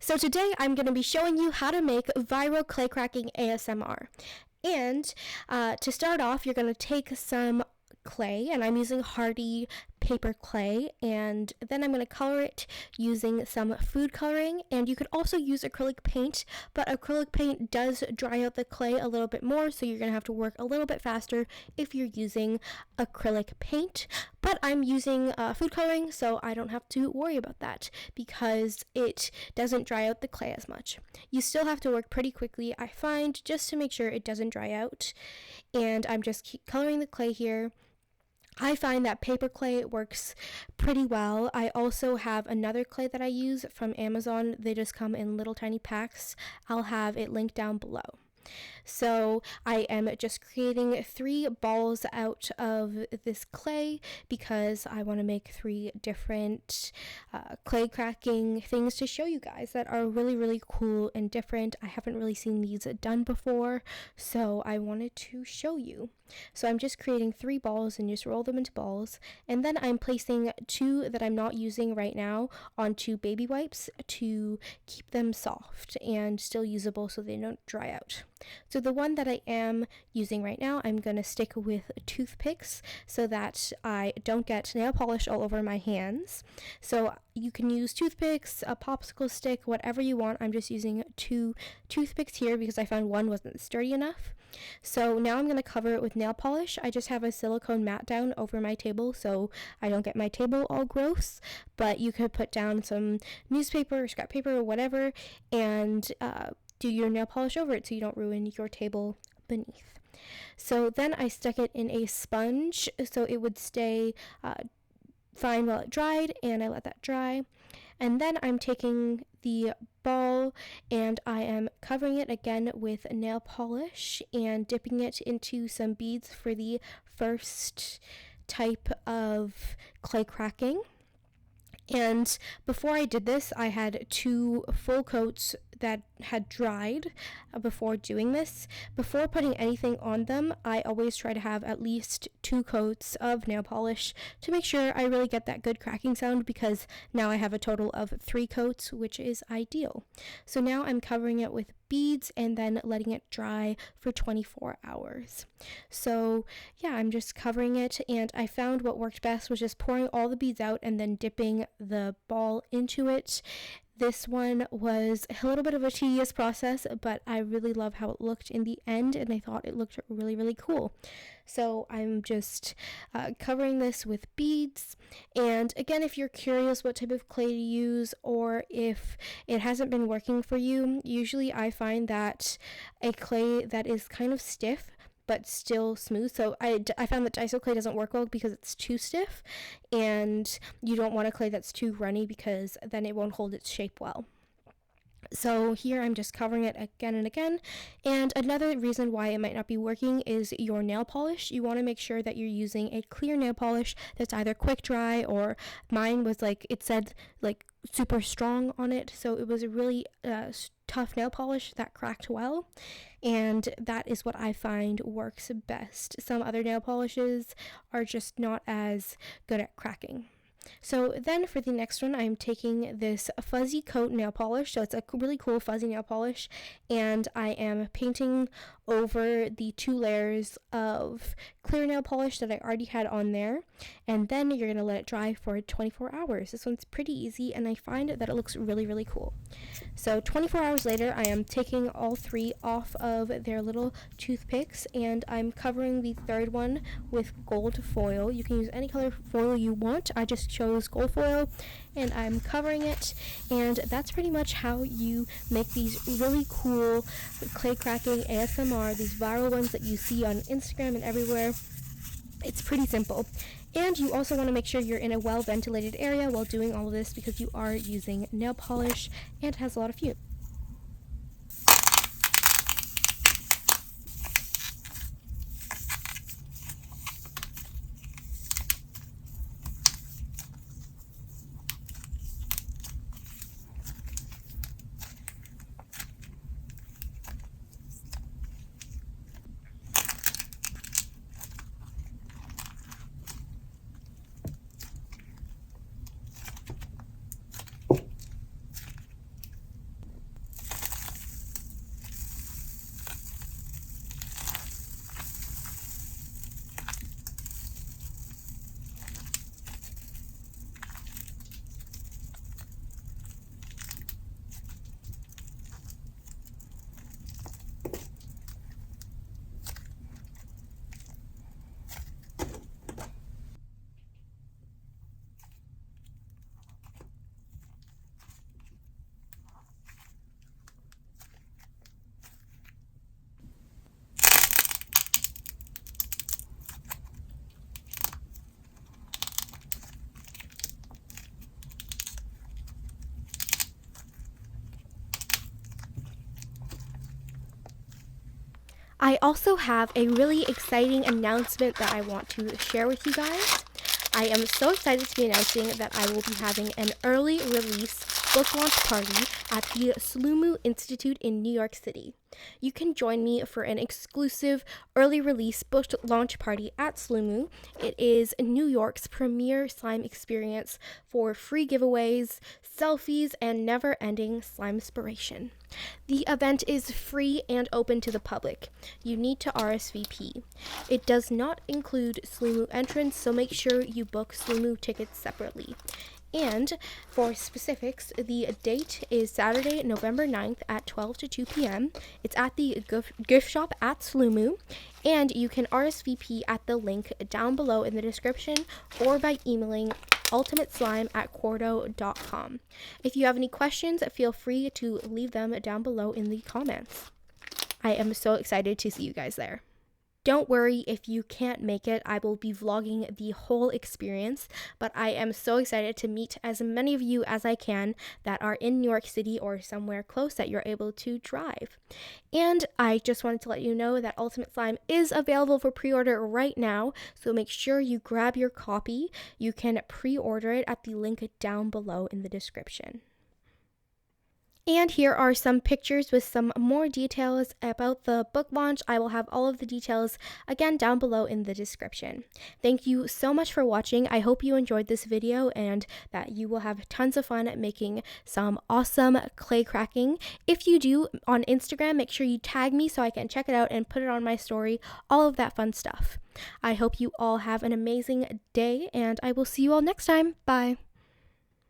So today I'm going to be showing you how to make viral clay cracking ASMR. And to start off, you're going to take some clay, and I'm using Hardy paper clay, and then I'm going to color it using some food coloring. And you could also use acrylic paint, but acrylic paint does dry out the clay a little bit more, so you're going to have to work a little bit faster if you're using acrylic paint. But I'm using food coloring, so I don't have to worry about that because it doesn't dry out the clay as much. You still have to work pretty quickly, I find, just to make sure it doesn't dry out. And I'm just keep coloring the clay here. I find that paper clay works pretty well. I also have another clay that I use from Amazon. They just come in little tiny packs. I'll have it linked down below. So I am just creating 3 balls out of this clay because I want to make 3 different clay cracking things to show you guys that are really, really cool and different. I haven't really seen these done before, so I wanted to show you. So I'm just creating 3 balls and just roll them into balls, and then I'm placing 2 that I'm not using right now onto baby wipes to keep them soft and still usable so they don't dry out. So the one that I am using right now, I'm going to stick with toothpicks so that I don't get nail polish all over my hands. So you can use toothpicks, a popsicle stick, whatever you want. I'm just using 2 toothpicks here because I found one wasn't sturdy enough. So now I'm going to cover it with nail polish. I just have a silicone mat down over my table so I don't get my table all gross, but you could put down some newspaper or scrap paper or whatever and do your nail polish over it so you don't ruin your table beneath. So then I stuck it in a sponge so it would stay fine while it dried, and I let that dry. And then I'm taking the ball and I am covering it again with nail polish and dipping it into some beads for the first type of clay cracking. And before I did this, I had 2 full coats that had dried before doing this. Before putting anything on them, I always try to have at least 2 coats of nail polish to make sure I really get that good cracking sound, because now I have a total of 3 coats, which is ideal. So now I'm covering it with beads and then letting it dry for 24 hours. So yeah, I'm just covering it, and I found what worked best was just pouring all the beads out and then dipping the ball into it. This one was a little bit of a tedious process, but I really love how it looked in the end, and I thought it looked really, really cool. So I'm just covering this with beads. And again, if you're curious what type of clay to use, or if it hasn't been working for you, usually I find that a clay that is kind of stiff but still smooth. So I found that Daiso clay doesn't work well because it's too stiff, and you don't want a clay that's too runny because then it won't hold its shape well. So here I'm just covering it again and again. And another reason why it might not be working is your nail polish. You want to make sure that you're using a clear nail polish that's either quick dry, or mine was it said super strong on it, so it was a really tough nail polish that cracked well, and that is what I find works best. Some other nail polishes are just not as good at cracking. So then for the next one, I'm taking this fuzzy coat nail polish. So it's a really cool fuzzy nail polish, and I am painting over the 2 layers of clear nail polish that I already had on there. And then you're going to let it dry for 24 hours. This one's pretty easy, and I find that it looks really, really cool. So 24 hours later, I am taking all 3 off of their little toothpicks, and I'm covering the 3rd one with gold foil. You can use any color foil you want. I just chose gold foil, and I'm covering it. And that's pretty much how you make these really cool clay cracking ASMR, these viral ones that you see on Instagram and everywhere. It's pretty simple. And you also want to make sure you're in a well-ventilated area while doing all of this, because you are using nail polish and it has a lot of fume. I also have a really exciting announcement that I want to share with you guys. I am so excited to be announcing that I will be having an early release book launch party at the Sloomoo Institute in New York City. You can join me for an exclusive early release book launch party at Sloomoo. It is New York's premier slime experience for free giveaways, selfies, and never-ending slimepiration. The event is free and open to the public. You need to RSVP. It does not include Sloomoo entrance, so make sure you book Sloomoo tickets separately. And for specifics, the date is Saturday, November 9th at 12 to 2 p.m. It's at the gift shop at Sloomoo, and you can RSVP at the link down below in the description or by emailing ultimateslime@quarto.com. If you have any questions, feel free to leave them down below in the comments. I am so excited to see you guys there. Don't worry if you can't make it. I will be vlogging the whole experience, but I am so excited to meet as many of you as I can that are in New York City or somewhere close that you're able to drive. And I just wanted to let you know that Ultimate Slime is available for pre-order right now, so make sure you grab your copy. You can pre-order it at the link down below in the description. And here are some pictures with some more details about the book launch. I will have all of the details again down below in the description. Thank you so much for watching. I hope you enjoyed this video and that you will have tons of fun making some awesome clay cracking. If you do, on Instagram, make sure you tag me so I can check it out and put it on my story, all of that fun stuff. I hope you all have an amazing day, and I will see you all next time. Bye.